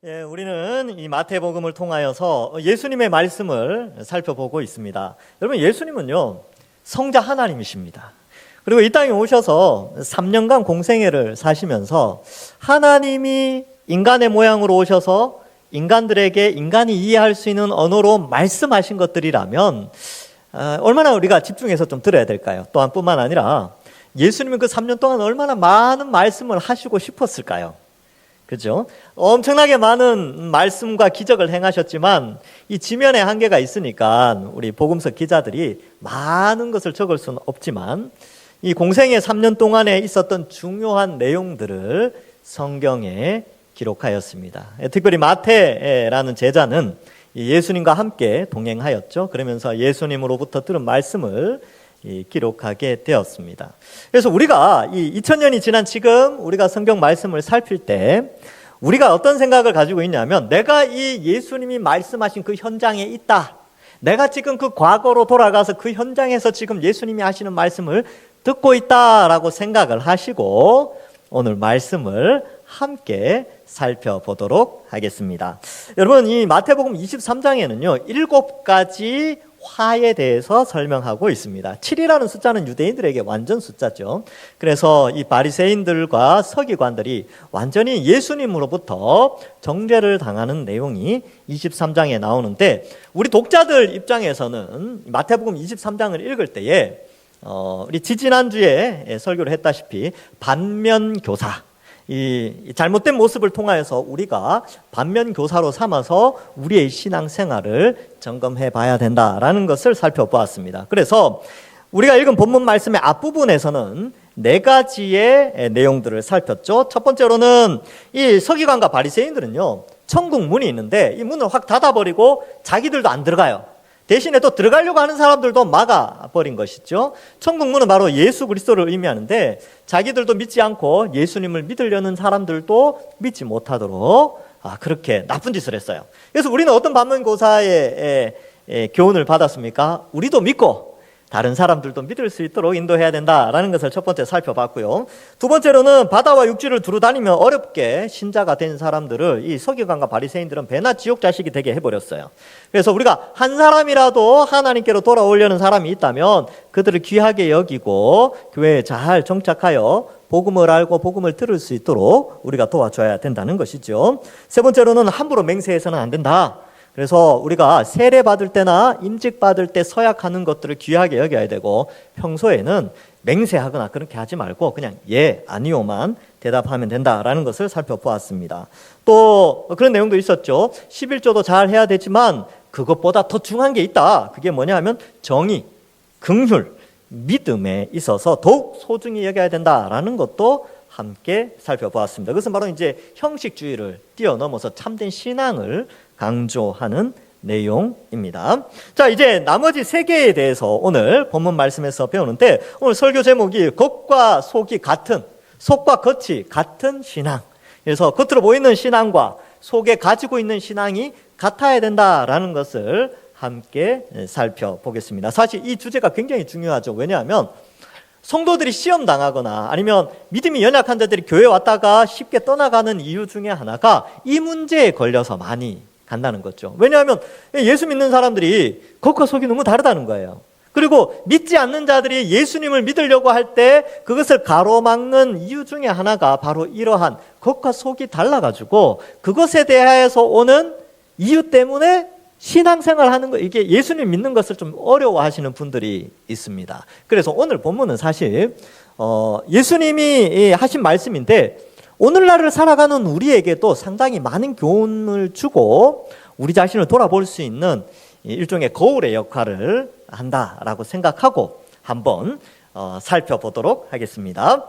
우리는 이 마태복음을 통하여서 예수님의 말씀을 살펴보고 있습니다. 여러분, 예수님은요, 성자 하나님이십니다. 그리고 이 땅에 오셔서 3년간 공생애를 사시면서 하나님이 인간의 모양으로 오셔서 인간들에게 인간이 이해할 수 있는 언어로 말씀하신 것들이라면 얼마나 우리가 집중해서 좀 들어야 될까요? 또한 뿐만 아니라 예수님은 그 3년 동안 얼마나 많은 말씀을 하시고 싶었을까요? 그죠? 엄청나게 많은 말씀과 기적을 행하셨지만 이 지면에 한계가 있으니까 우리 복음서 기자들이 많은 것을 적을 수는 없지만 이 공생의 3년 동안에 있었던 중요한 내용들을 성경에 기록하였습니다. 특별히 마태라는 제자는 예수님과 함께 동행하였죠. 그러면서 예수님으로부터 들은 말씀을 기록하게 되었습니다. 그래서 우리가 이 2000년이 지난 지금 우리가 성경 말씀을 살필 때 우리가 어떤 생각을 가지고 있냐면 내가 이 예수님이 말씀하신 그 현장에 있다. 내가 지금 그 과거로 돌아가서 그 현장에서 지금 예수님이 하시는 말씀을 듣고 있다라고 생각을 하시고 오늘 말씀을 함께 살펴보도록 하겠습니다. 여러분, 이 마태복음 23장에는요 7가지 화에 대해서 설명하고 있습니다. 7이라는 숫자는 유대인들에게 완전 숫자죠. 그래서 이 바리새인들과 서기관들이 완전히 예수님으로부터 정죄를 당하는 내용이 23장에 나오는데 우리 독자들 입장에서는 마태복음 23장을 읽을 때에 우리 지지난주에 설교를 했다시피 반면교사, 이 잘못된 모습을 통하여서 우리가 반면교사로 삼아서 우리의 신앙생활을 점검해 봐야 된다라는 것을 살펴보았습니다. 그래서 우리가 읽은 본문 말씀의 앞부분에서는 4가지의 내용들을 살폈죠. 첫 번째로는 이 서기관과 바리새인들은요 천국 문이 있는데 이 문을 확 닫아버리고 자기들도 안 들어가요. 대신에 또 들어가려고 하는 사람들도 막아버린 것이죠. 천국문은 바로 예수 그리스도를 의미하는데 자기들도 믿지 않고 예수님을 믿으려는 사람들도 믿지 못하도록 그렇게 나쁜 짓을 했어요. 그래서 우리는 어떤 반면교사의 교훈을 받았습니까? 우리도 믿고 다른 사람들도 믿을 수 있도록 인도해야 된다라는 것을 첫 번째 살펴봤고요. 두 번째로는 바다와 육지를 두루 다니며 어렵게 신자가 된 사람들을 이 서기관과 바리새인들은 배나 지옥 자식이 되게 해버렸어요. 그래서 우리가 한 사람이라도 하나님께로 돌아오려는 사람이 있다면 그들을 귀하게 여기고 교회에 잘 정착하여 복음을 알고 복음을 들을 수 있도록 우리가 도와줘야 된다는 것이죠. 세 번째로는 함부로 맹세해서는 안 된다. 그래서 우리가 세례 받을 때나 임직 받을 때 서약하는 것들을 귀하게 여겨야 되고 평소에는 맹세하거나 그렇게 하지 말고 그냥 예, 아니요만 대답하면 된다라는 것을 살펴보았습니다. 또 그런 내용도 있었죠. 11조도 잘 해야 되지만 그것보다 더 중요한 게 있다. 그게 뭐냐 하면 정의, 긍휼, 믿음에 있어서 더욱 소중히 여겨야 된다라는 것도 함께 살펴보았습니다. 그것은 바로 이제 형식주의를 뛰어넘어서 참된 신앙을 강조하는 내용입니다. 자, 이제 나머지 3개에 대해서 오늘 본문 말씀에서 배우는데 오늘 설교 제목이 겉과 속이 같은, 속과 겉이 같은 신앙. 그래서 겉으로 보이는 신앙과 속에 가지고 있는 신앙이 같아야 된다라는 것을 함께 살펴보겠습니다. 사실 이 주제가 굉장히 중요하죠. 왜냐하면 성도들이 시험 당하거나 아니면 믿음이 연약한 자들이 교회 왔다가 쉽게 떠나가는 이유 중에 하나가 이 문제에 걸려서 많이 간다는 거죠. 왜냐하면 예수 믿는 사람들이 겉과 속이 너무 다르다는 거예요. 그리고 믿지 않는 자들이 예수님을 믿으려고 할 때 그것을 가로막는 이유 중에 하나가 바로 이러한 겉과 속이 달라가지고 그것에 대해서 오는 이유 때문에 신앙생활 하는 거, 이게 예수님 믿는 것을 좀 어려워하시는 분들이 있습니다. 그래서 오늘 본문은 사실 예수님이 하신 말씀인데 오늘날을 살아가는 우리에게도 상당히 많은 교훈을 주고 우리 자신을 돌아볼 수 있는 일종의 거울의 역할을 한다라고 생각하고 한번 살펴보도록 하겠습니다.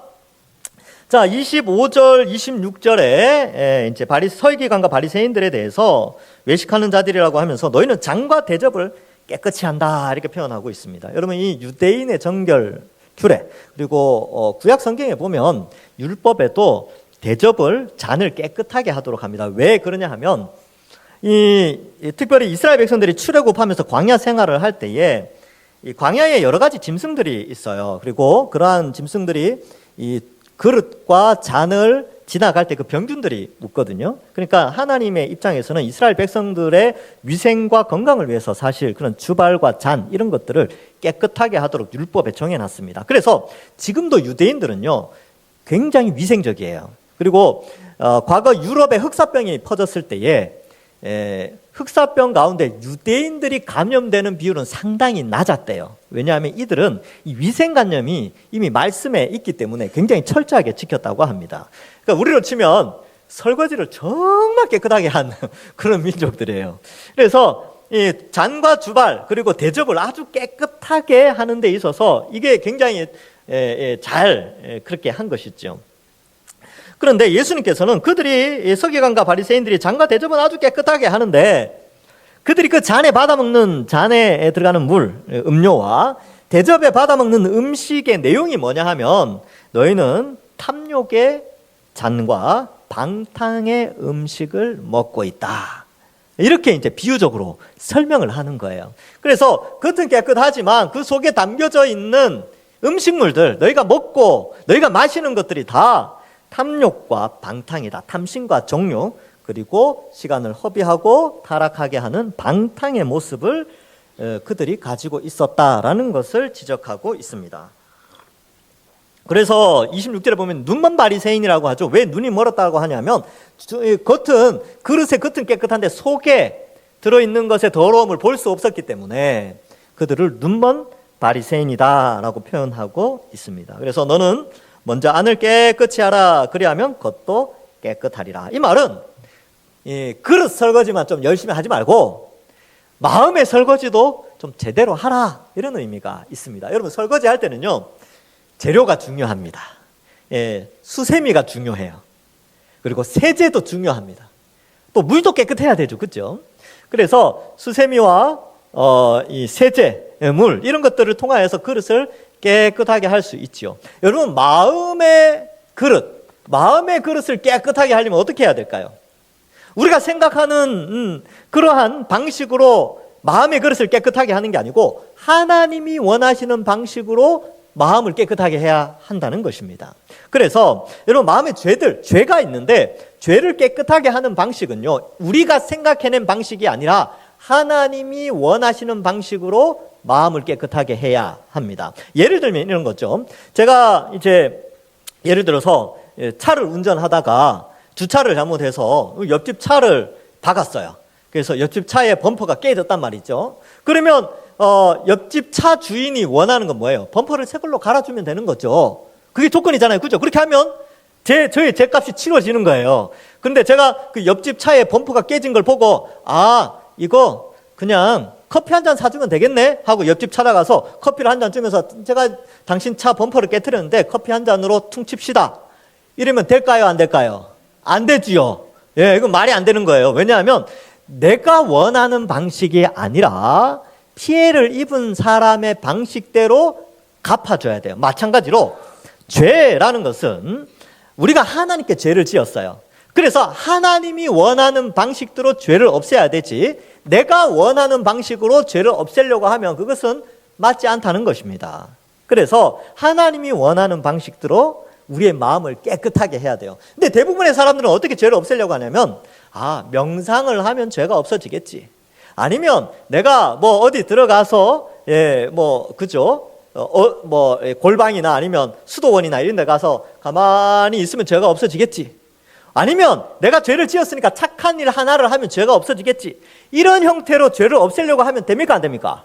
자, 25절, 26절에 이제 서기관과 바리새인들에 대해서 외식하는 자들이라고 하면서 너희는 장과 대접을 깨끗이 한다 이렇게 표현하고 있습니다. 여러분, 이 유대인의 정결 규례 그리고 구약 성경에 보면 율법에도 대접을 잔을 깨끗하게 하도록 합니다. 왜 그러냐 하면 특별히 이스라엘 백성들이 출애굽하면서 광야 생활을 할 때에 이 광야에 여러 가지 짐승들이 있어요. 그리고 그러한 짐승들이 이 그릇과 잔을 지나갈 때 그 병균들이 묻거든요. 그러니까 하나님의 입장에서는 이스라엘 백성들의 위생과 건강을 위해서 사실 그런 주발과 잔 이런 것들을 깨끗하게 하도록 율법에 정해놨습니다. 그래서 지금도 유대인들은요 굉장히 위생적이에요. 그리고 과거 유럽에 흑사병이 퍼졌을 때에 흑사병 가운데 유대인들이 감염되는 비율은 상당히 낮았대요. 왜냐하면 이들은 이 위생관념이 이미 말씀에 있기 때문에 굉장히 철저하게 지켰다고 합니다. 그러니까 우리로 치면 설거지를 정말 깨끗하게 한 그런 민족들이에요. 그래서 이 잔과 주발 그리고 대접을 아주 깨끗하게 하는 데 있어서 이게 굉장히 잘 그렇게 한 것이죠. 그런데 예수님께서는 그들이 서기관과 바리새인들이 잔과 대접은 아주 깨끗하게 하는데 그들이 그 잔에 받아먹는 잔에 들어가는 물, 음료와 대접에 받아먹는 음식의 내용이 뭐냐 하면 너희는 탐욕의 잔과 방탕의 음식을 먹고 있다. 이렇게 이제 비유적으로 설명을 하는 거예요. 그래서 겉은 깨끗하지만 그 속에 담겨져 있는 음식물들, 너희가 먹고 너희가 마시는 것들이 다 탐욕과 방탕이다. 탐심과 정욕 그리고 시간을 허비하고 타락하게 하는 방탕의 모습을 그들이 가지고 있었다라는 것을 지적하고 있습니다. 그래서 26절에 보면 눈먼 바리새인이라고 하죠. 왜 눈이 멀었다고 하냐면 그릇의 겉은 깨끗한데 속에 들어있는 것의 더러움을 볼 수 없었기 때문에 그들을 눈먼 바리새인이다라고 표현하고 있습니다. 그래서 너는 먼저 안을 깨끗이 하라. 그리하면 겉도 깨끗하리라. 이 말은 그릇 설거지만 좀 열심히 하지 말고 마음의 설거지도 좀 제대로 하라. 이런 의미가 있습니다. 여러분 설거지 할 때는요 재료가 중요합니다. 수세미가 중요해요. 그리고 세제도 중요합니다. 또 물도 깨끗해야 되죠. 그렇죠? 그래서 수세미와 이 세제, 물 이런 것들을 통하여서 그릇을 깨끗하게 할 수 있지요. 여러분 마음의 그릇을 깨끗하게 하려면 어떻게 해야 될까요? 우리가 생각하는 그러한 방식으로 마음의 그릇을 깨끗하게 하는 게 아니고 하나님이 원하시는 방식으로 마음을 깨끗하게 해야 한다는 것입니다. 그래서 여러분 마음에 죄가 있는데 죄를 깨끗하게 하는 방식은요 우리가 생각해낸 방식이 아니라 하나님이 원하시는 방식으로 마음을 깨끗하게 해야 합니다. 예를 들면 이런 거죠. 제가 이제 예를 들어서 차를 운전하다가 주차를 잘못해서 옆집 차를 박았어요. 그래서 옆집 차의 범퍼가 깨졌단 말이죠. 그러면 옆집 차 주인이 원하는 건 뭐예요? 범퍼를 새 걸로 갈아주면 되는 거죠. 그게 조건이잖아요. 그죠? 그렇게 하면 저의 값이 치러지는 거예요. 그런데 제가 그 옆집 차의 범퍼가 깨진 걸 보고 이거 그냥 커피 한 잔 사주면 되겠네 하고 옆집 찾아가서 커피를 한 잔 주면서 제가 당신 차 범퍼를 깨트렸는데 커피 한 잔으로 퉁칩시다. 이러면 될까요? 안 될까요? 안 되지요. 이건 말이 안 되는 거예요. 왜냐하면 내가 원하는 방식이 아니라 피해를 입은 사람의 방식대로 갚아줘야 돼요. 마찬가지로 죄라는 것은 우리가 하나님께 죄를 지었어요. 그래서 하나님이 원하는 방식대로 죄를 없애야 되지 내가 원하는 방식으로 죄를 없애려고 하면 그것은 맞지 않다는 것입니다. 그래서 하나님이 원하는 방식대로 우리의 마음을 깨끗하게 해야 돼요. 근데 대부분의 사람들은 어떻게 죄를 없애려고 하냐면 명상을 하면 죄가 없어지겠지. 아니면 내가 뭐 어디 들어가서 그죠? 골방이나 아니면 수도원이나 이런 데 가서 가만히 있으면 죄가 없어지겠지. 아니면 내가 죄를 지었으니까 착한 일 하나를 하면 죄가 없어지겠지. 이런 형태로 죄를 없애려고 하면 됩니까? 안 됩니까?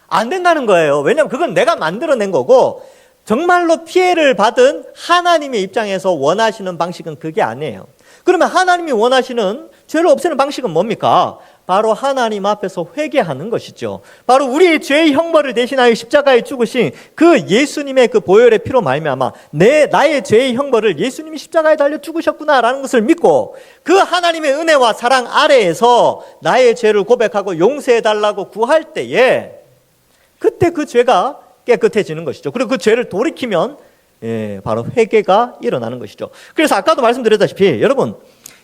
안 된다는 거예요. 왜냐하면 그건 내가 만들어낸 거고 정말로 피해를 받은 하나님의 입장에서 원하시는 방식은 그게 아니에요. 그러면 하나님이 원하시는 죄를 없애는 방식은 뭡니까? 바로 하나님 앞에서 회개하는 것이죠. 바로 우리의 죄의 형벌을 대신하여 십자가에 죽으신 그 예수님의 그 보혈의 피로 말미암아 나의 죄의 형벌을 예수님이 십자가에 달려 죽으셨구나라는 것을 믿고 그 하나님의 은혜와 사랑 아래에서 나의 죄를 고백하고 용서해달라고 구할 때에 그때 그 죄가 깨끗해지는 것이죠. 그리고 그 죄를 돌이키면 바로 회개가 일어나는 것이죠. 그래서 아까도 말씀드렸다시피 여러분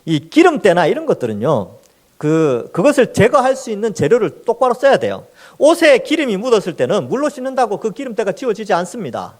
이 기름때나 이런 것들은요 그것을 제거할 수 있는 재료를 똑바로 써야 돼요. 옷에 기름이 묻었을 때는 물로 씻는다고 그 기름때가 지워지지 않습니다.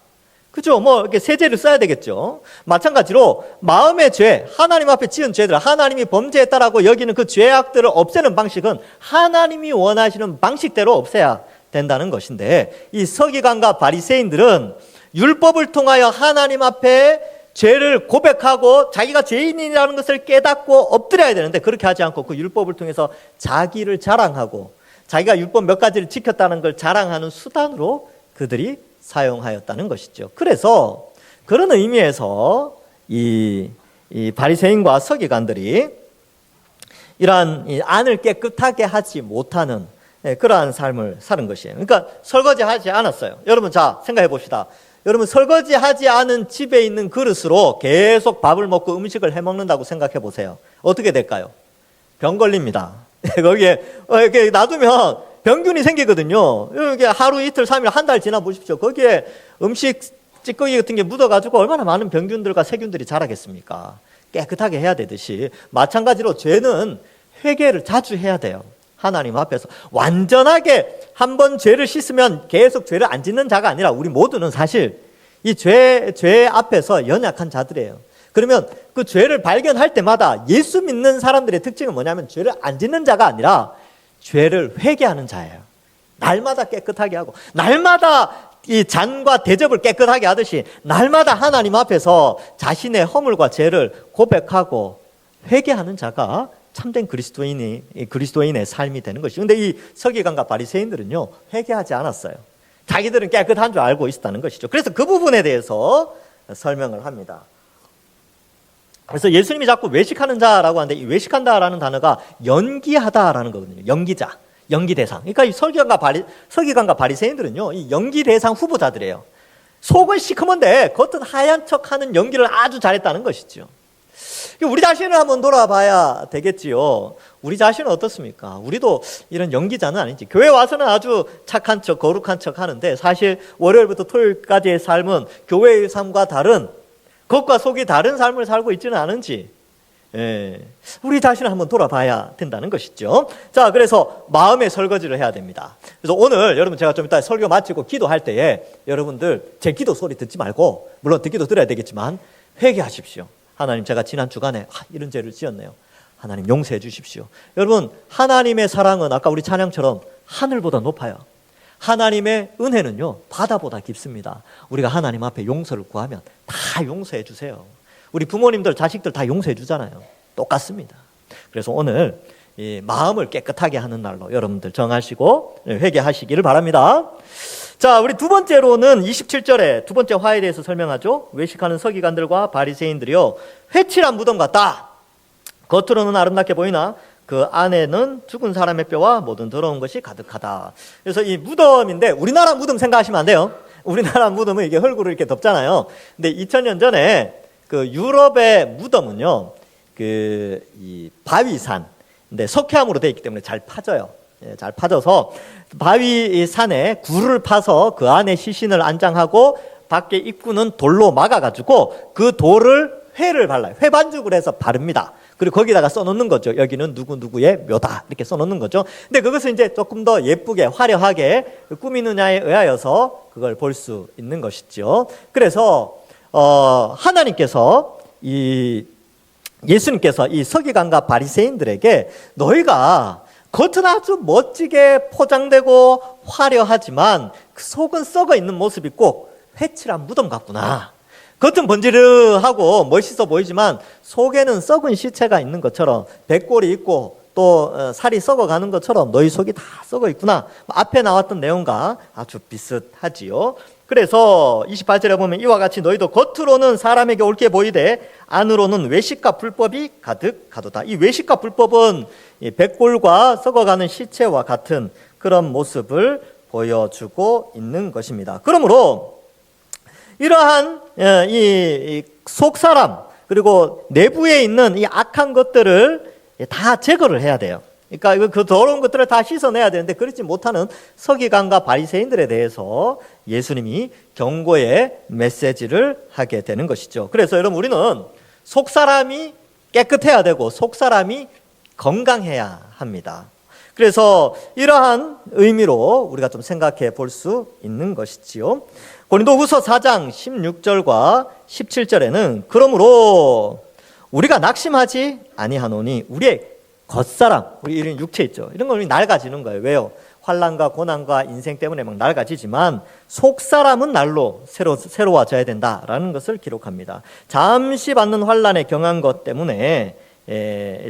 그죠? 뭐 이렇게 세제를 써야 되겠죠. 마찬가지로 마음의 죄, 하나님 앞에 지은 죄들, 하나님이 범죄했다라고 여기는 그 죄악들을 없애는 방식은 하나님이 원하시는 방식대로 없애야 된다는 것인데, 이 서기관과 바리새인들은 율법을 통하여 하나님 앞에 죄를 고백하고 자기가 죄인이라는 것을 깨닫고 엎드려야 되는데, 그렇게 하지 않고 그 율법을 통해서 자기를 자랑하고 자기가 율법 몇 가지를 지켰다는 걸 자랑하는 수단으로 그들이 사용하였다는 것이죠. 그래서 그런 의미에서 이 바리새인과 서기관들이 이러한 이 안을 깨끗하게 하지 못하는 그러한 삶을 사는 것이에요. 그러니까 설거지하지 않았어요. 여러분, 자, 생각해 봅시다. 여러분, 설거지하지 않은 집에 있는 그릇으로 계속 밥을 먹고 음식을 해 먹는다고 생각해 보세요. 어떻게 될까요? 병 걸립니다. 거기에 이렇게 놔두면 병균이 생기거든요. 이게 하루 이틀 3일 한 달 지나 보십시오. 거기에 음식 찌꺼기 같은 게 묻어가지고 얼마나 많은 병균들과 세균들이 자라겠습니까? 깨끗하게 해야 되듯이 마찬가지로 죄는 회개를 자주 해야 돼요. 하나님 앞에서 완전하게 한 번 죄를 씻으면 계속 죄를 안 짓는 자가 아니라, 우리 모두는 사실 이 죄 앞에서 연약한 자들이에요. 그러면 그 죄를 발견할 때마다 예수 믿는 사람들의 특징은 뭐냐면 죄를 안 짓는 자가 아니라 죄를 회개하는 자예요. 날마다 깨끗하게 하고, 날마다 이 잔과 대접을 깨끗하게 하듯이 날마다 하나님 앞에서 자신의 허물과 죄를 고백하고 회개하는 자가 참된 그리스도인의 삶이 되는 것이죠. 그런데 이 서기관과 바리새인들은요, 회개하지 않았어요. 자기들은 깨끗한 줄 알고 있었다는 것이죠. 그래서 그 부분에 대해서 설명을 합니다. 그래서 예수님이 자꾸 외식하는 자라고 하는데, 이 외식한다라는 단어가 연기하다라는 거거든요. 연기자, 연기대상. 그러니까 이 서기관과 바리새인들은요, 이 연기대상 후보자들이에요. 속은 시커먼데 겉은 하얀 척하는 연기를 아주 잘했다는 것이죠. 우리 자신을 한번 돌아봐야 되겠지요. 우리 자신은 어떻습니까? 우리도 이런 연기자는 아니지. 교회 와서는 아주 착한 척, 거룩한 척 하는데, 사실 월요일부터 토요일까지의 삶은 교회의 삶과 다른, 겉과 속이 다른 삶을 살고 있지는 않은지, 우리 자신을 한번 돌아봐야 된다는 것이죠. 자, 그래서 마음의 설거지를 해야 됩니다. 그래서 오늘 여러분, 제가 좀 이따 설교 마치고 기도할 때에 여러분들 제 기도 소리 듣지 말고, 물론 듣기도 들어야 되겠지만 회개하십시오. 하나님, 제가 지난 주간에 이런 죄를 지었네요. 하나님 용서해 주십시오. 여러분, 하나님의 사랑은 아까 우리 찬양처럼 하늘보다 높아요. 하나님의 은혜는요, 바다보다 깊습니다. 우리가 하나님 앞에 용서를 구하면 다 용서해 주세요. 우리 부모님들, 자식들 다 용서해 주잖아요. 똑같습니다. 그래서 오늘 이 마음을 깨끗하게 하는 날로 여러분들 정하시고 회개하시기를 바랍니다. 자, 우리 두 번째로는 27절에 두 번째 화에 대해서 설명하죠. 외식하는 서기관들과 바리새인들이요, 회칠한 무덤 같다. 겉으로는 아름답게 보이나 그 안에는 죽은 사람의 뼈와 모든 더러운 것이 가득하다. 그래서 이 무덤인데, 우리나라 무덤 생각하시면 안 돼요. 우리나라 무덤은 이게 흙으로 이렇게 덮잖아요. 근데 2000년 전에 그 유럽의 무덤은요, 이 바위산, 근데 석회암으로 되어 있기 때문에 잘 파져요. 잘 파져서 바위 산에 굴을 파서 그 안에 시신을 안장하고 밖에 입구는 돌로 막아가지고 그 돌을 회를 발라요. 회 반죽을 해서 바릅니다. 그리고 거기다가 써놓는 거죠. 여기는 누구누구의 묘다, 이렇게 써놓는 거죠. 근데 그것을 이제 조금 더 예쁘게 화려하게 꾸미느냐에 의하여서 그걸 볼 수 있는 것이죠. 그래서 하나님께서 예수님께서 이 서기관과 바리새인들에게 너희가 겉은 아주 멋지게 포장되고 화려하지만 그 속은 썩어 있는 모습이 꼭 회칠한 무덤 같구나. 겉은 번지르하고 멋있어 보이지만 속에는 썩은 시체가 있는 것처럼, 백골이 있고 또 살이 썩어가는 것처럼 너희 속이 다 썩어 있구나. 앞에 나왔던 내용과 아주 비슷하지요. 그래서 28절에 보면 이와 같이 너희도 겉으로는 사람에게 옳게 보이되 안으로는 외식과 불법이 가득하도다. 이 외식과 불법은 이 백골과 썩어가는 시체와 같은 그런 모습을 보여주고 있는 것입니다. 그러므로 이러한 이 속사람, 그리고 내부에 있는 이 악한 것들을 다 제거를 해야 돼요. 그러니까 그 더러운 것들을 다 씻어내야 되는데, 그렇지 못하는 서기관과 바리새인들에 대해서 예수님이 경고의 메시지를 하게 되는 것이죠. 그래서 여러분, 우리는 속사람이 깨끗해야 되고 속사람이 건강해야 합니다. 그래서 이러한 의미로 우리가 좀 생각해 볼 수 있는 것이지요. 고린도후서 4장 16절과 17절에는 그러므로 우리가 낙심하지 아니하노니 우리의 겉사람, 우리 이런 육체 있죠. 이런 걸 낡아지는 거예요. 왜요? 환난과 고난과 인생 때문에 막 낡아지지만 속사람은 날로 새로워져야 된다라는 것을 기록합니다. 잠시 받는 환난에 경한 것 때문에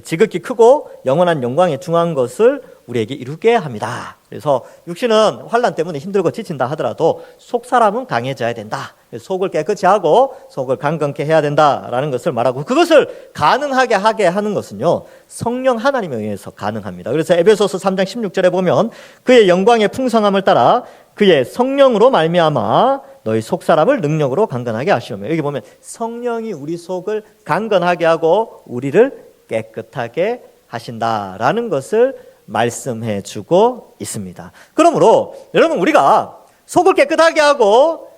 지극히 크고 영원한 영광에 중한 것을 우리에게 이루게 합니다. 그래서 육신은 환난 때문에 힘들고 지친다 하더라도 속사람은 강해져야 된다. 속을 깨끗이 하고 속을 강건케 해야 된다라는 것을 말하고, 그것을 가능하게 하게 하는 것은요, 성령 하나님에 의해서 가능합니다. 그래서 에베소서 3장 16절에 보면 그의 영광의 풍성함을 따라 그의 성령으로 말미암아 너희 속사람을 능력으로 강건하게 하시오며, 여기 보면 성령이 우리 속을 강건하게 하고 우리를 깨끗하게 하신다라는 것을 말씀해 주고 있습니다. 그러므로 여러분, 우리가 속을 깨끗하게 하고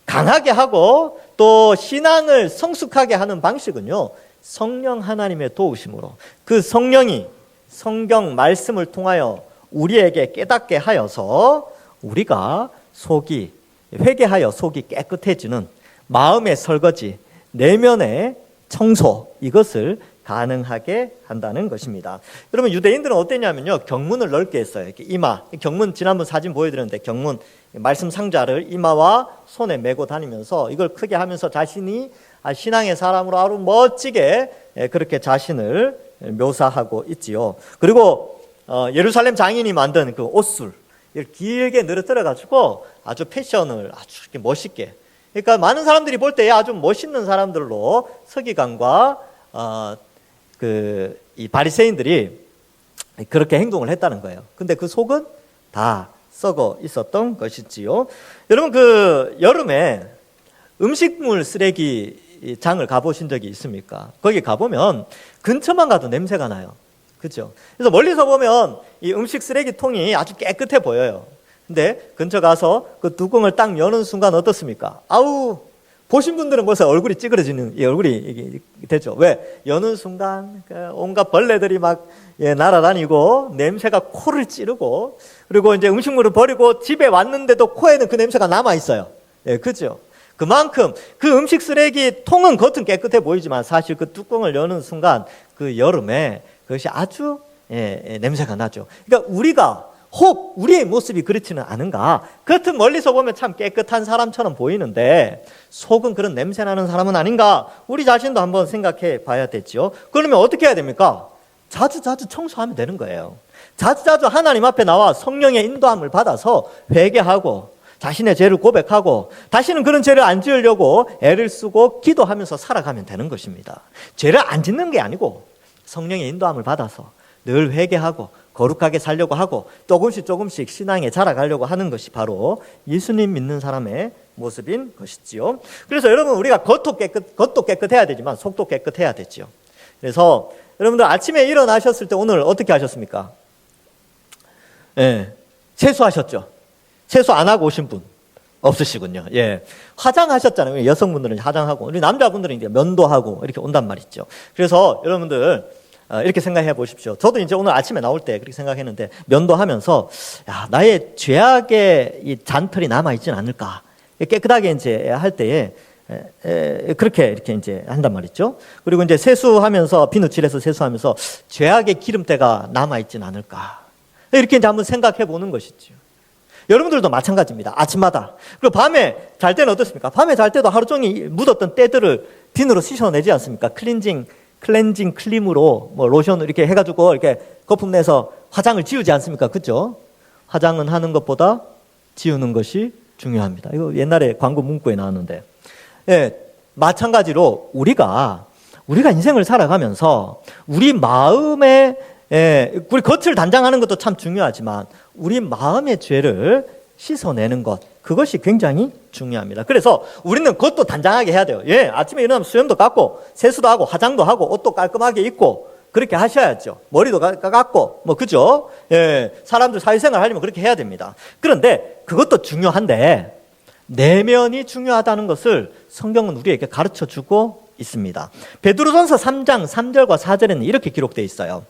강하게 하고 또 신앙을 성숙하게 하는 방식은요, 성령 하나님의 도우심으로, 그 성령이 성경 말씀을 통하여 우리에게 깨닫게 하여서 우리가 속이 회개하여 속이 깨끗해지는 마음의 설거지, 내면의 청소, 이것을 가능하게 한다는 것입니다. 여러분, 유대인들은 어땠냐면요, 경문을 넓게 했어요. 이렇게 이마, 경문 지난번 사진 보여드렸는데, 경문 말씀 상자를 이마와 손에 메고 다니면서 이걸 크게 하면서 자신이 신앙의 사람으로 아주 멋지게 그렇게 자신을 묘사하고 있지요. 그리고 예루살렘 장인이 만든 그 옷술, 이걸 길게 늘어뜨려 가지고 아주 패션을 아주 이렇게 멋있게, 그러니까 많은 사람들이 볼 때 아주 멋있는 사람들로 서기관과 이 바리새인들이 그렇게 행동을 했다는 거예요. 근데 그 속은 다 썩어 있었던 것이지요. 여러분, 그 여름에 음식물 쓰레기 장을 가보신 적이 있습니까? 거기 가보면 근처만 가도 냄새가 나요. 그렇죠? 그래서 멀리서 보면 이 음식 쓰레기통이 아주 깨끗해 보여요. 근데 근처 가서 그 뚜껑을 딱 여는 순간 어떻습니까? 아우, 보신 분들은 벌써 얼굴이 찌그러지는, 이 얼굴이 되죠. 왜? 여는 순간 온갖 벌레들이 막 날아다니고 냄새가 코를 찌르고, 그리고 이제 음식물을 버리고 집에 왔는데도 코에는 그 냄새가 남아 있어요. 그죠? 그만큼 그 음식 쓰레기 통은 겉은 깨끗해 보이지만 사실 그 뚜껑을 여는 순간 그 여름에 그것이 아주 냄새가 나죠. 그러니까 우리가 혹 우리의 모습이 그렇지는 않은가? 겉은 멀리서 보면 참 깨끗한 사람처럼 보이는데 속은 그런 냄새 나는 사람은 아닌가? 우리 자신도 한번 생각해 봐야 되죠. 그러면 어떻게 해야 됩니까? 자주자주 청소하면 되는 거예요. 자주자주 하나님 앞에 나와 성령의 인도함을 받아서 회개하고 자신의 죄를 고백하고 다시는 그런 죄를 안 지으려고 애를 쓰고 기도하면서 살아가면 되는 것입니다. 죄를 안 짓는 게 아니고 성령의 인도함을 받아서 늘 회개하고 거룩하게 살려고 하고 조금씩 신앙에 자라가려고 하는 것이 바로 예수님 믿는 사람의 모습인 것이지요. 그래서 여러분, 우리가 겉도 깨끗해야 되지만 속도 깨끗해야 되지요. 그래서 여러분들 아침에 일어나셨을 때 오늘 어떻게 하셨습니까? 세수하셨죠? 세수 안 하고 오신 분 없으시군요. 화장하셨잖아요. 여성분들은 화장하고, 우리 남자분들은 이제 면도하고 이렇게 온단 말이죠. 그래서 여러분들 이렇게 생각해 보십시오. 저도 이제 오늘 아침에 나올 때 그렇게 생각했는데, 면도하면서 나의 죄악의 이 잔털이 남아 있지는 않을까? 깨끗하게 이제 할 때에 그렇게 이렇게 이제 한단 말이죠. 그리고 이제 세수하면서 비누칠해서 세수하면서 죄악의 기름때가 남아 있지는 않을까? 이렇게 이제 한번 생각해 보는 것이죠. 여러분들도 마찬가지입니다. 아침마다. 그리고 밤에 잘 때는 어떻습니까? 밤에 잘 때도 하루 종일 묻었던 때들을 비누로 씻어내지 않습니까? 클렌징 클림으로 뭐 로션 이렇게 해가지고 이렇게 거품 내서 화장을 지우지 않습니까? 그죠? 화장은 하는 것보다 지우는 것이 중요합니다. 이거 옛날에 광고 문구에 나왔는데, 마찬가지로 우리가 인생을 살아가면서 우리 마음에 우리 겉을 단장하는 것도 참 중요하지만 우리 마음의 죄를 씻어내는 것, 그것이 굉장히 중요합니다. 그래서 우리는 겉도 단장하게 해야 돼요. 아침에 일어나면 수염도 깎고 세수도 하고 화장도 하고 옷도 깔끔하게 입고 그렇게 하셔야죠. 머리도 깎고 그죠? 사람들 사회생활 하려면 그렇게 해야 됩니다. 그런데 그것도 중요한데 내면이 중요하다는 것을 성경은 우리에게 가르쳐주고 있습니다. 베드로전서 3장 3절과 4절에는 이렇게 기록되어 있어요.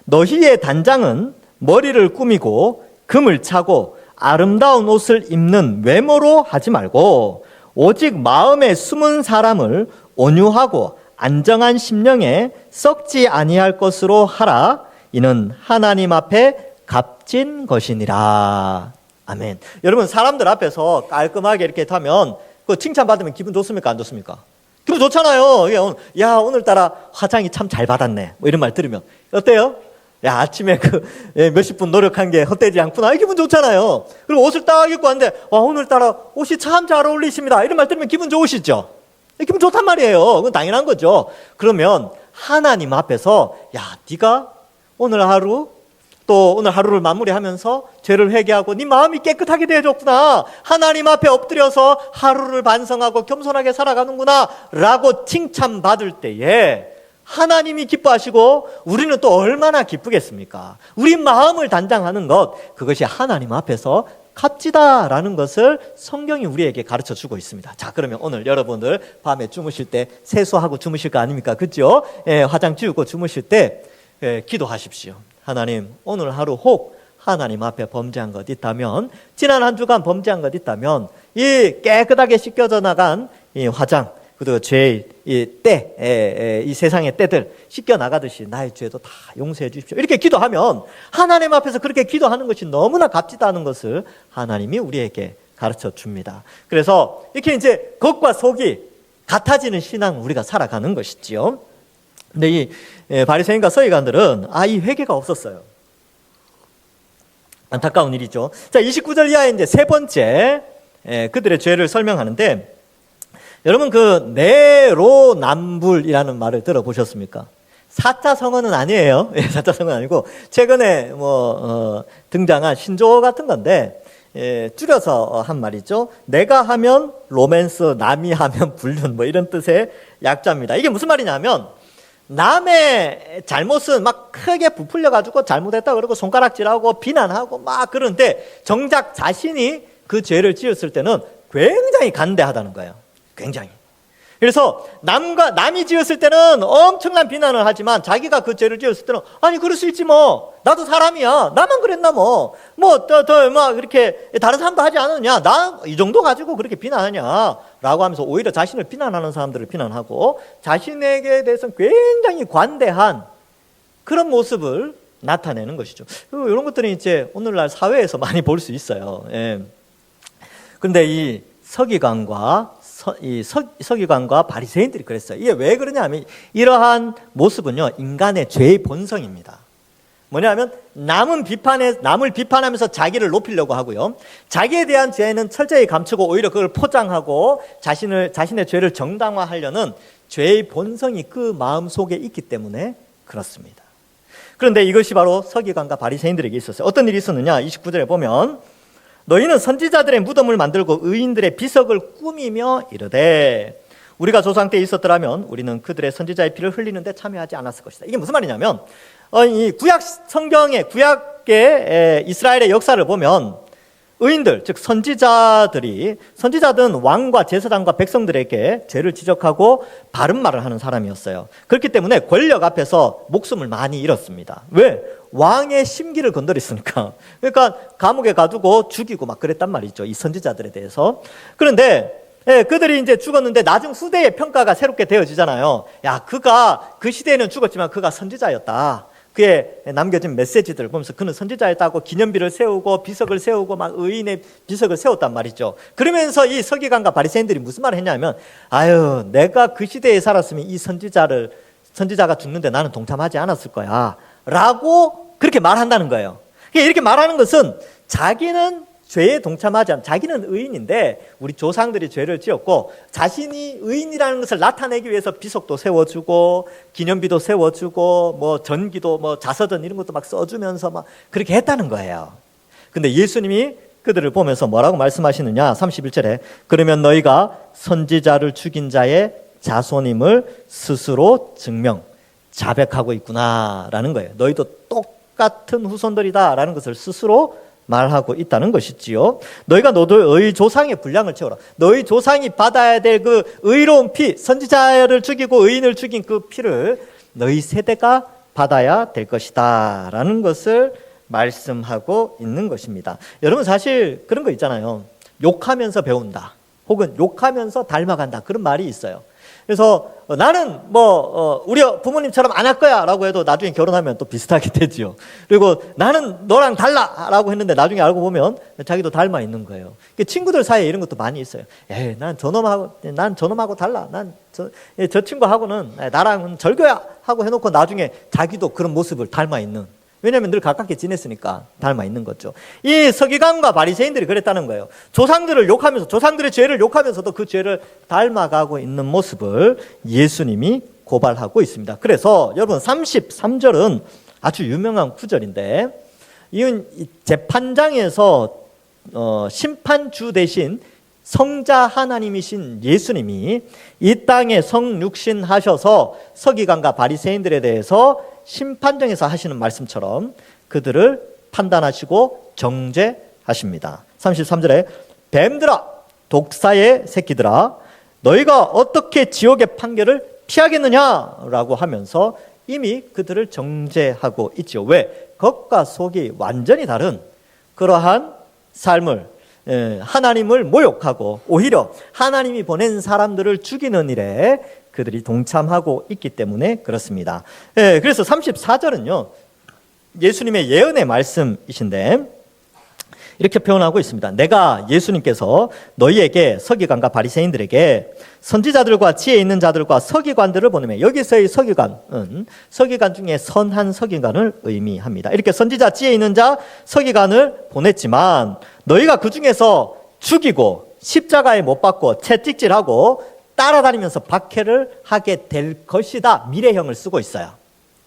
너희의 단장은 머리를 꾸미고 금을 차고 아름다운 옷을 입는 외모로 하지 말고 오직 마음에 숨은 사람을 온유하고 안정한 심령에 썩지 아니할 것으로 하라. 이는 하나님 앞에 값진 것이니라. 아멘. 여러분, 사람들 앞에서 깔끔하게 이렇게 하면 그 칭찬받으면 기분 좋습니까? 안 좋습니까? 기분 좋잖아요. 야, 오늘따라 화장이 참 잘 받았네, 뭐 이런 말 들으면 어때요? 야, 아침에 몇십 분 노력한 게 헛되지 않구나, 이 기분 좋잖아요. 그리고 옷을 딱 입고 왔는데 와, 오늘따라 옷이 참 잘 어울리십니다, 이런 말 들으면 기분 좋으시죠? 기분 좋단 말이에요. 그건 당연한 거죠. 그러면 하나님 앞에서 야, 네가 오늘 하루를 마무리하면서 죄를 회개하고 네 마음이 깨끗하게 되어졌구나, 하나님 앞에 엎드려서 하루를 반성하고 겸손하게 살아가는구나 라고 칭찬받을 때에 하나님이 기뻐하시고 우리는 또 얼마나 기쁘겠습니까? 우리 마음을 단장하는 것, 그것이 하나님 앞에서 값지다라는 것을 성경이 우리에게 가르쳐 주고 있습니다. 자, 그러면 오늘 여러분들 밤에 주무실 때 세수하고 주무실 거 아닙니까? 그렇죠? 화장 지우고 주무실 때 기도하십시오. 하나님, 오늘 하루 혹 하나님 앞에 범죄한 것 있다면, 지난 한 주간 범죄한 것 있다면 이 깨끗하게 씻겨져 나간 이 화장, 그리고 죄의 이 세상의 때들 씻겨 나가듯이 나의 죄도 다 용서해 주십시오. 이렇게 기도하면 하나님 앞에서 그렇게 기도하는 것이 너무나 값지다는 것을 하나님이 우리에게 가르쳐 줍니다. 그래서 이렇게 이제 겉과 속이 같아지는 신앙 우리가 살아가는 것이지요. 근데 이 바리새인과 서기관들은 이 회개가 없었어요. 안타까운 일이죠. 자, 29절 이하에 이제 세 번째 그들의 죄를 설명하는데, 여러분 그 내로남불이라는 말을 들어보셨습니까? 사자 성어는 아니에요. 사자 성어는 아니고 최근에 등장한 신조어 같은 건데 줄여서 한 말이죠. 내가 하면 로맨스, 남이 하면 불륜, 뭐 이런 뜻의 약자입니다. 이게 무슨 말이냐면, 남의 잘못은 막 크게 부풀려 가지고 잘못했다 그러고 손가락질하고 비난하고 막 그러는데 정작 자신이 그 죄를 지었을 때는 굉장히 간대하다는 거예요. 굉장히. 그래서 남이 지었을 때는 엄청난 비난을 하지만 자기가 그 죄를 지었을 때는 아니, 그럴 수 있지 뭐, 나도 사람이야, 나만 그랬나 뭐 이렇게 다른 사람도 하지 않았냐, 나 이 정도 가지고 그렇게 비난하냐 라고 하면서 오히려 자신을 비난하는 사람들을 비난하고 자신에게 대해서는 굉장히 관대한 그런 모습을 나타내는 것이죠. 이런 것들이 이제 오늘날 사회에서 많이 볼 수 있어요. 그런데 이 서기관과 바리새인들이 그랬어요. 이게 왜 그러냐면, 이러한 모습은요, 인간의 죄의 본성입니다. 뭐냐면 남을 비판하면서 자기를 높이려고 하고요, 자기에 대한 죄는 철저히 감추고 오히려 그걸 포장하고 자신의 죄를 정당화하려는 죄의 본성이 그 마음 속에 있기 때문에 그렇습니다. 그런데 이것이 바로 서기관과 바리새인들에게 있었어요. 어떤 일이 있었느냐, 29절에 보면 너희는 선지자들의 무덤을 만들고 의인들의 비석을 꾸미며 이르되 우리가 조상 때 있었더라면 우리는 그들의 선지자의 피를 흘리는데 참여하지 않았을 것이다. 이게 무슨 말이냐면, 이 구약의 이스라엘의 역사를 보면 의인들, 즉 선지자들은 왕과 제사장과 백성들에게 죄를 지적하고 바른 말을 하는 사람이었어요. 그렇기 때문에 권력 앞에서 목숨을 많이 잃었습니다. 왜? 왕의 심기를 건드렸으니까. 그러니까 감옥에 가두고 죽이고 막 그랬단 말이죠, 이 선지자들에 대해서. 그런데 그들이 이제 죽었는데 나중 후대의 평가가 새롭게 되어지잖아요. 야, 그가 그 시대에는 죽었지만 그가 선지자였다. 그의 남겨진 메시지들을 보면서 그는 선지자였다고 기념비를 세우고 비석을 세우고 막 의인의 비석을 세웠단 말이죠. 그러면서 이 서기관과 바리새인들이 무슨 말을 했냐면, 아유, 내가 그 시대에 살았으면 이 선지자가 죽는데 나는 동참하지 않았을 거야 라고 그렇게 말한다는 거예요. 이렇게 말하는 것은 자기는 죄에 동참하지 않은, 자기는 의인인데 우리 조상들이 죄를 지었고 자신이 의인이라는 것을 나타내기 위해서 비석도 세워주고 기념비도 세워주고 뭐 전기도 뭐 자서전 이런 것도 막 써주면서 막 그렇게 했다는 거예요. 근데 예수님이 그들을 보면서 뭐라고 말씀하시느냐, 31절에 그러면 너희가 선지자를 죽인 자의 자손임을 스스로 자백하고 있구나라는 거예요. 너희도 똑같은 후손들이다 라는 것을 스스로 말하고 있다는 것이지요. 너희가 너희 조상의 분량을 채워라. 너희 조상이 받아야 될 그 의로운 피, 선지자를 죽이고 의인을 죽인 그 피를 너희 세대가 받아야 될 것이다 라는 것을 말씀하고 있는 것입니다. 여러분 사실 그런 거 있잖아요. 욕하면서 배운다. 혹은 욕하면서 닮아간다. 그런 말이 있어요. 그래서 나는 우리 부모님처럼 안 할 거야 라고 해도 나중에 결혼하면 또 비슷하게 되지요. 그리고 나는 너랑 달라 라고 했는데 나중에 알고 보면 자기도 닮아 있는 거예요. 친구들 사이에 이런 것도 많이 있어요. 난 저놈하고 달라. 저 친구하고는 나랑은 절교야 하고 해놓고 나중에 자기도 그런 모습을 닮아 있는. 왜냐하면 늘 가깝게 지냈으니까 닮아 있는 거죠. 이 서기관과 바리새인들이 그랬다는 거예요. 조상들을 욕하면서, 조상들의 죄를 욕하면서도 그 죄를 닮아가고 있는 모습을 예수님이 고발하고 있습니다. 그래서 여러분 33절은 아주 유명한 구절인데, 이건 재판장에서 심판주 대신 성자 하나님이신 예수님이 이 땅에 성육신하셔서 서기관과 바리새인들에 대해서 심판정에서 하시는 말씀처럼 그들을 판단하시고 정죄하십니다. 33절에 뱀들아, 독사의 새끼들아, 너희가 어떻게 지옥의 판결을 피하겠느냐라고 하면서 이미 그들을 정죄하고 있죠. 왜? 겉과 속이 완전히 다른 그러한 삶을, 하나님을 모욕하고 오히려 하나님이 보낸 사람들을 죽이는 일에 그들이 동참하고 있기 때문에 그렇습니다. 그래서 34절은요, 예수님의 예언의 말씀이신데 이렇게 표현하고 있습니다. 내가 예수님께서 너희에게, 서기관과 바리새인들에게 선지자들과 지혜 있는 자들과 서기관들을 보내매, 여기서의 서기관은 서기관 중에 선한 서기관을 의미합니다. 이렇게 선지자, 지혜 있는 자, 서기관을 보냈지만 너희가 그 중에서 죽이고 십자가에 못 박고 채찍질하고 따라다니면서 박해를 하게 될 것이다. 미래형을 쓰고 있어요.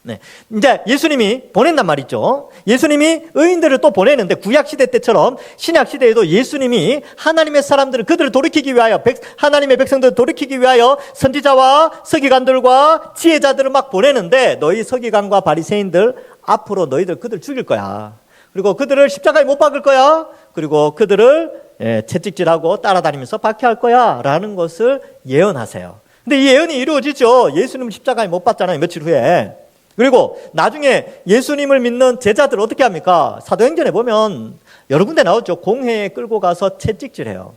네. 이제 예수님이 보낸단 말이죠. 예수님이 의인들을 또 보내는데 구약시대 때처럼 신약시대에도 예수님이 하나님의 사람들을, 그들을 돌이키기 위하여, 하나님의 백성들을 돌이키기 위하여 선지자와 서기관들과 지혜자들을 막 보내는데, 너희 서기관과 바리새인들 앞으로 너희들 그들 죽일 거야. 그리고 그들을 십자가에 못 박을 거야. 그리고 그들을 채찍질하고 따라다니면서 박해할 거야 라는 것을 예언하세요. 근데 이 예언이 이루어지죠. 예수님 십자가에 못 박잖아요, 며칠 후에. 그리고 나중에 예수님을 믿는 제자들 어떻게 합니까? 사도행전에 보면 여러 군데 나오죠. 공회에 끌고 가서 채찍질해요.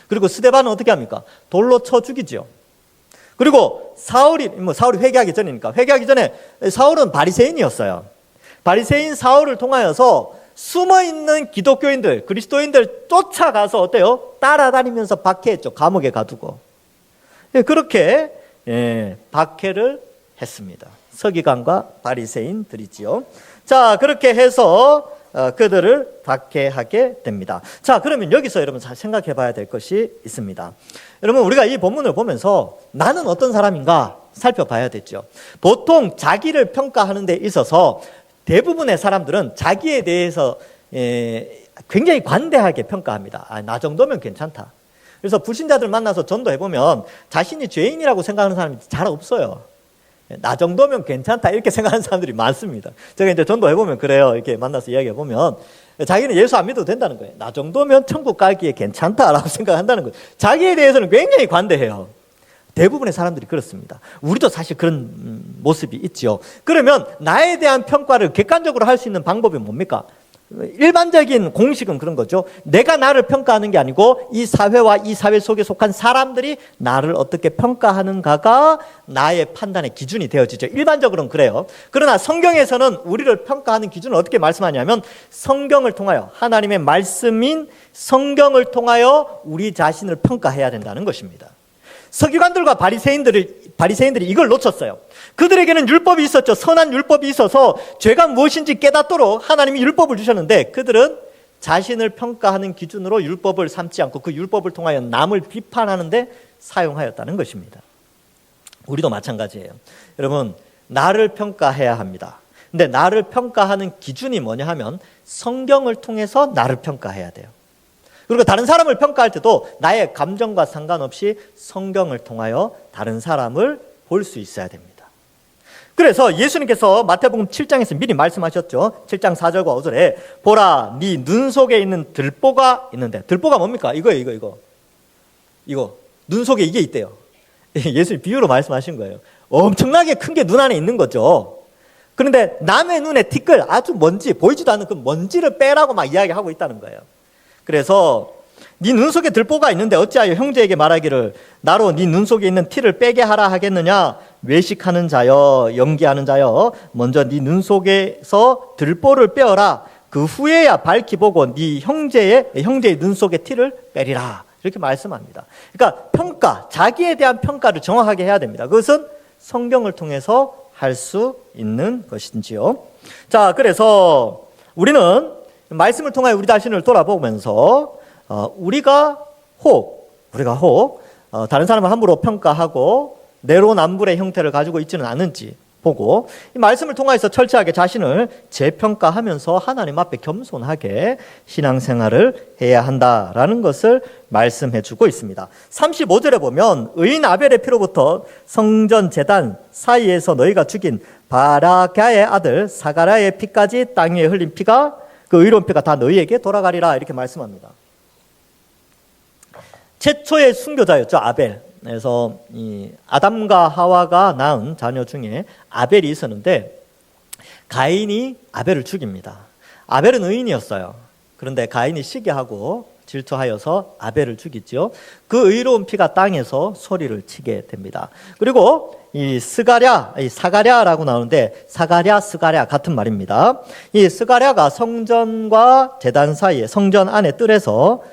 그리고 스데반은 어떻게 합니까? 돌로 쳐 죽이죠. 그리고 사울이 회개하기 전이니까, 회개하기 전에 사울은 바리새인이었어요. 바리새인 사울을 통하여서 숨어있는 기독교인들, 그리스도인들 쫓아가서 어때요? 따라다니면서 박해했죠. 감옥에 가두고. 그렇게 박해를 했습니다. 서기관과 바리새인들이지요. 자, 그렇게 해서 그들을 박해하게 됩니다. 자, 그러면 여기서 여러분 잘 생각해 봐야 될 것이 있습니다. 여러분, 우리가 이 본문을 보면서 나는 어떤 사람인가 살펴봐야 되죠. 보통 자기를 평가하는 데 있어서 대부분의 사람들은 자기에 대해서 굉장히 관대하게 평가합니다. 나 정도면 괜찮다. 그래서 불신자들 만나서 전도해보면 자신이 죄인이라고 생각하는 사람이 잘 없어요. 나 정도면 괜찮다 이렇게 생각하는 사람들이 많습니다. 제가 이제 전도해보면 그래요. 이렇게 만나서 이야기해보면 자기는 예수 안 믿어도 된다는 거예요. 나 정도면 천국 가기에 괜찮다라고 생각한다는 거예요. 자기에 대해서는 굉장히 관대해요. 대부분의 사람들이 그렇습니다. 우리도 사실 그런 모습이 있죠. 그러면 나에 대한 평가를 객관적으로 할 수 있는 방법이 뭡니까? 일반적인 공식은 그런 거죠. 내가 나를 평가하는 게 아니고 이 사회와 이 사회 속에 속한 사람들이 나를 어떻게 평가하는가가 나의 판단의 기준이 되어지죠. 일반적으로는 그래요. 그러나 성경에서는 우리를 평가하는 기준을 어떻게 말씀하냐면 성경을 통하여, 하나님의 말씀인 성경을 통하여 우리 자신을 평가해야 된다는 것입니다. 서기관들과 바리새인들이 이걸 놓쳤어요. 그들에게는 율법이 있었죠. 선한 율법이 있어서 죄가 무엇인지 깨닫도록 하나님이 율법을 주셨는데 그들은 자신을 평가하는 기준으로 율법을 삼지 않고 그 율법을 통하여 남을 비판하는데 사용하였다는 것입니다. 우리도 마찬가지예요. 여러분, 나를 평가해야 합니다. 근데 나를 평가하는 기준이 뭐냐 하면 성경을 통해서 나를 평가해야 돼요. 그리고 다른 사람을 평가할 때도 나의 감정과 상관없이 성경을 통하여 다른 사람을 볼 수 있어야 됩니다. 그래서 예수님께서 마태복음 7장에서 미리 말씀하셨죠. 7장 4절과 5절에 보라, 네 눈 속에 있는 들보가 있는데, 들보가 뭡니까? 이거 눈 속에 이게 있대요. 예수님 비유로 말씀하신 거예요. 엄청나게 큰 게 눈 안에 있는 거죠. 그런데 남의 눈에 티끌, 아주 먼지, 보이지도 않는 그 먼지를 빼라고 막 이야기하고 있다는 거예요. 그래서 네 눈 속에 들보가 있는데 어찌하여 형제에게 말하기를 나로 네 눈 속에 있는 티를 빼게 하라 하겠느냐. 외식하는 자여, 연기하는 자여, 먼저 네 눈 속에서 들보를 빼어라. 그 후에야 밝히 보고 네 형제의 눈 속에 티를 빼리라. 이렇게 말씀합니다. 그러니까 평가, 자기에 대한 평가를 정확하게 해야 됩니다. 그것은 성경을 통해서 할 수 있는 것인지요. 자, 그래서 우리는 말씀을 통하여 우리 자신을 돌아보면서 우리가 혹 다른 사람을 함부로 평가하고 내로남불의 형태를 가지고 있지는 않은지 보고 이 말씀을 통해서 철저하게 자신을 재평가하면서 하나님 앞에 겸손하게 신앙생활을 해야 한다라는 것을 말씀해 주고 있습니다. 35절에 보면 의인 아벨의 피로부터 성전 제단 사이에서 너희가 죽인 바라갸의 아들 사가랴의 피까지 땅 위에 흘린 피가 그 의로운 피가 다 너희에게 돌아가리라 이렇게 말씀합니다. 최초의 순교자였죠, 아벨. 그래서 이 아담과 하와가 낳은 자녀 중에 아벨이 있었는데 가인이 아벨을 죽입니다. 아벨은 의인이었어요. 그런데 가인이 시기하고 질투하여서 아벨을 죽이죠. 그 의로운 피가 땅에서 소리를 치게 됩니다. 그리고 이 사가랴라고 나오는데 스가랴 같은 말입니다. 이 스가랴가 성전과 제단 사이에 성전 안에 뜰에서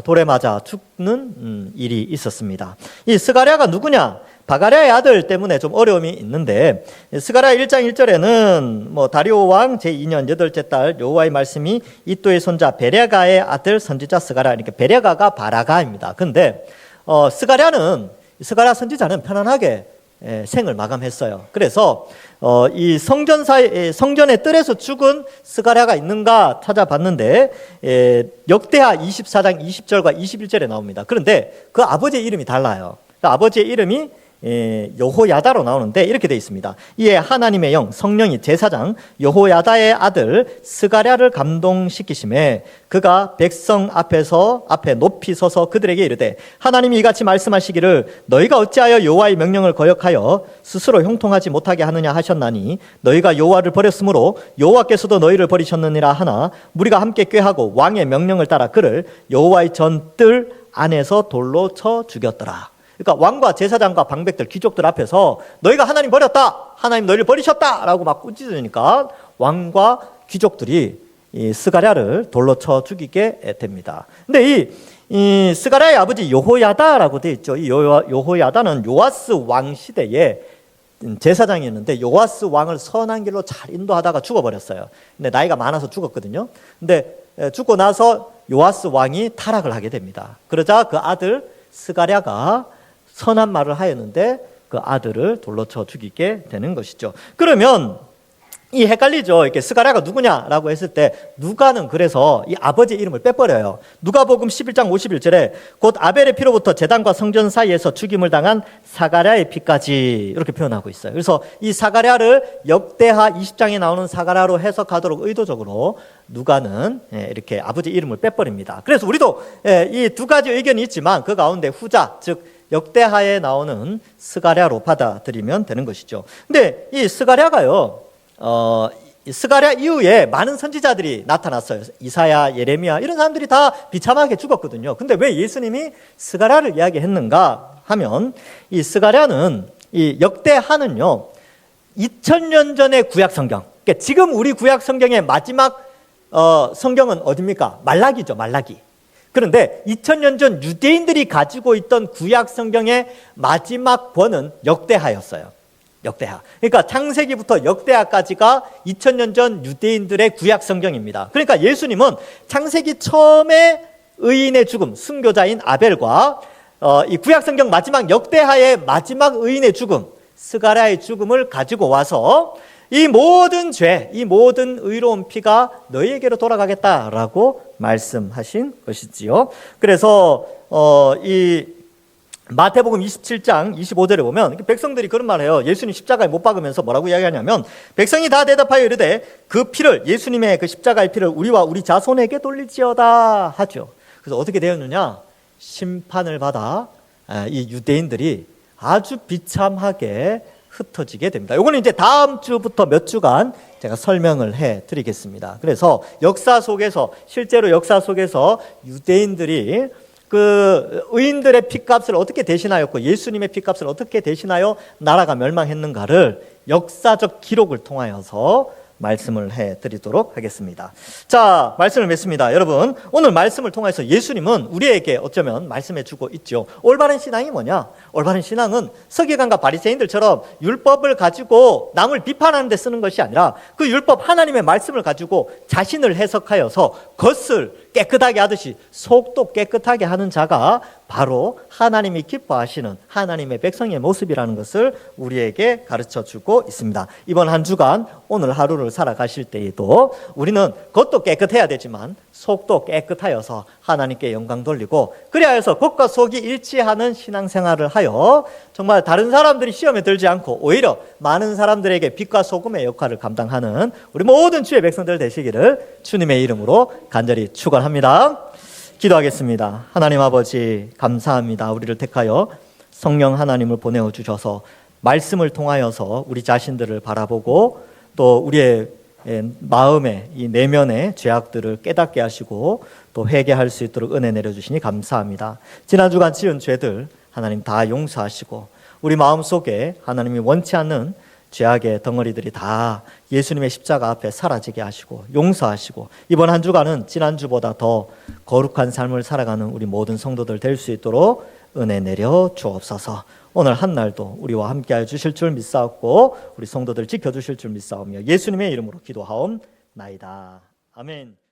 돌에 맞아 죽는 일이 있었습니다. 이 스가랴가 누구냐? 바가랴의 아들 때문에 좀 어려움이 있는데 스가랴 1장 1절에는 다리오 왕 제2년 8째 딸 여호와의 말씀이 이또의 손자 베랴가의 아들 선지자 스가랴, 이렇게 베랴가가 바라가입니다. 근데 스가랴 선지자는 편안하게 생을 마감했어요. 그래서 이 성전의 뜰에서 죽은 스가랴가 있는가 찾아봤는데 역대하 24장 20절과 21절에 나옵니다. 그런데 그 아버지의 이름이 달라요. 그 아버지의 이름이 여호야다로 나오는데 이렇게 되어 있습니다. 이에 하나님의 영 성령이 제사장 여호야다의 아들 스가랴를 감동시키심에 그가 백성 앞에 높이 서서 그들에게 이르되 하나님이 이같이 말씀하시기를 너희가 어찌하여 여호와의 명령을 거역하여 스스로 형통하지 못하게 하느냐 하셨나니 너희가 여호와를 버렸으므로 여호와께서도 너희를 버리셨느니라 하나 무리가 함께 꾀하고 왕의 명령을 따라 그를 여호와의 전뜰 안에서 돌로 쳐 죽였더라. 그러니까 왕과 제사장과 방백들, 귀족들 앞에서 너희가 하나님 버렸다, 하나님 너희를 버리셨다 라고 막 꾸짖으니까 왕과 귀족들이 이 스가랴를 돌로 쳐 죽이게 됩니다. 근데 이 스가랴의 아버지 여호야다라고 되어 있죠. 이 여호야다는 요아스 왕 시대에 제사장이었는데 요아스 왕을 선한 길로 잘 인도하다가 죽어버렸어요. 근데 나이가 많아서 죽었거든요. 근데 죽고 나서 요아스 왕이 타락을 하게 됩니다. 그러자 그 아들 스가랴가 선한 말을 하였는데 그 아들을 돌로 쳐 죽이게 되는 것이죠. 그러면 이 헷갈리죠. 이렇게 스가랴가 누구냐라고 했을 때 누가는 그래서 이 아버지의 이름을 빼버려요. 누가복음 11장 51절에 곧 아벨의 피로부터 제단과 성전 사이에서 죽임을 당한 사가랴의 피까지 이렇게 표현하고 있어요. 그래서 이 사가랴를 역대하 20장에 나오는 사가랴로 해석하도록 의도적으로 누가는 이렇게 아버지 이름을 빼버립니다. 그래서 우리도 이 두 가지 의견이 있지만 그 가운데 후자, 즉 역대하에 나오는 스가랴로 받아들이면 되는 것이죠. 근데 이 스가랴가요, 스가랴 이후에 많은 선지자들이 나타났어요. 이사야, 예레미야 이런 사람들이 다 비참하게 죽었거든요. 근데 왜 예수님이 스가랴를 이야기했는가 하면 이 스가랴는 이 역대하는요 2000년 전의 구약 성경. 그러니까 지금 우리 구약 성경의 마지막 성경은 어디입니까? 말라기죠, 말라기. 그런데 2000년 전 유대인들이 가지고 있던 구약 성경의 마지막 권은 역대하였어요. 역대하. 그러니까 창세기부터 역대하까지가 2000년 전 유대인들의 구약 성경입니다. 그러니까 예수님은 창세기 처음에 의인의 죽음, 순교자인 아벨과 이 구약 성경 마지막 역대하의 마지막 의인의 죽음, 스가랴의 죽음을 가지고 와서 이 모든 죄, 이 모든 의로운 피가 너희에게로 돌아가겠다라고 말씀하신 것이지요. 그래서 이 마태복음 27장 25절에 보면 백성들이 그런 말을 해요. 예수님 십자가에 못 박으면서 뭐라고 이야기하냐면 백성이 다 대답하여 이르되 그 피를, 예수님의 그 십자가의 피를 우리와 우리 자손에게 돌릴지어다 하죠. 그래서 어떻게 되었느냐? 심판을 받아 이 유대인들이 아주 비참하게 흩어지게 됩니다. 이거는 이제 다음 주부터 몇 주간 제가 설명을 해 드리겠습니다. 그래서 역사 속에서, 실제로 역사 속에서 유대인들이 그 의인들의 핏값을 어떻게 대신하였고 예수님의 핏값을 어떻게 대신하여 나라가 멸망했는가를 역사적 기록을 통하여서 말씀을 해드리도록 하겠습니다. 자, 말씀을 맺습니다. 여러분, 오늘 말씀을 통해서 예수님은 우리에게 어쩌면 말씀해주고 있죠. 올바른 신앙이 뭐냐? 올바른 신앙은 서기관과 바리새인들처럼 율법을 가지고 남을 비판하는 데 쓰는 것이 아니라 그 율법 하나님의 말씀을 가지고 자신을 해석하여서 겉을 깨끗하게 하듯이 속도 깨끗하게 하는 자가 바로 하나님이 기뻐하시는 하나님의 백성의 모습이라는 것을 우리에게 가르쳐주고 있습니다. 이번 한 주간 오늘 하루를 살아가실 때에도 우리는 겉도 깨끗해야 되지만 속도 깨끗하여서 하나님께 영광 돌리고, 그래야 해서 겉과 속이 일치하는 신앙생활을 하여 정말 다른 사람들이 시험에 들지 않고 오히려 많은 사람들에게 빛과 소금의 역할을 감당하는 우리 모든 주의 백성들 되시기를 주님의 이름으로 간절히 축원합니다. 기도하겠습니다. 하나님 아버지, 감사합니다. 우리를 택하여 성령 하나님을 보내어 주셔서 말씀을 통하여서 우리 자신들을 바라보고 또 우리의 마음의 이 내면의 죄악들을 깨닫게 하시고 또 회개할 수 있도록 은혜 내려주시니 감사합니다. 지난 주간 지은 죄들 하나님 다 용서하시고 우리 마음속에 하나님이 원치 않는 죄악의 덩어리들이 다 예수님의 십자가 앞에 사라지게 하시고 용서하시고, 이번 한 주간은 지난주보다 더 거룩한 삶을 살아가는 우리 모든 성도들 될 수 있도록 은혜 내려 주옵소서. 오늘 한 날도 우리와 함께하여 주실 줄 믿사옵고 우리 성도들 지켜주실 줄 믿사오며 예수님의 이름으로 기도하옵나이다. 아멘.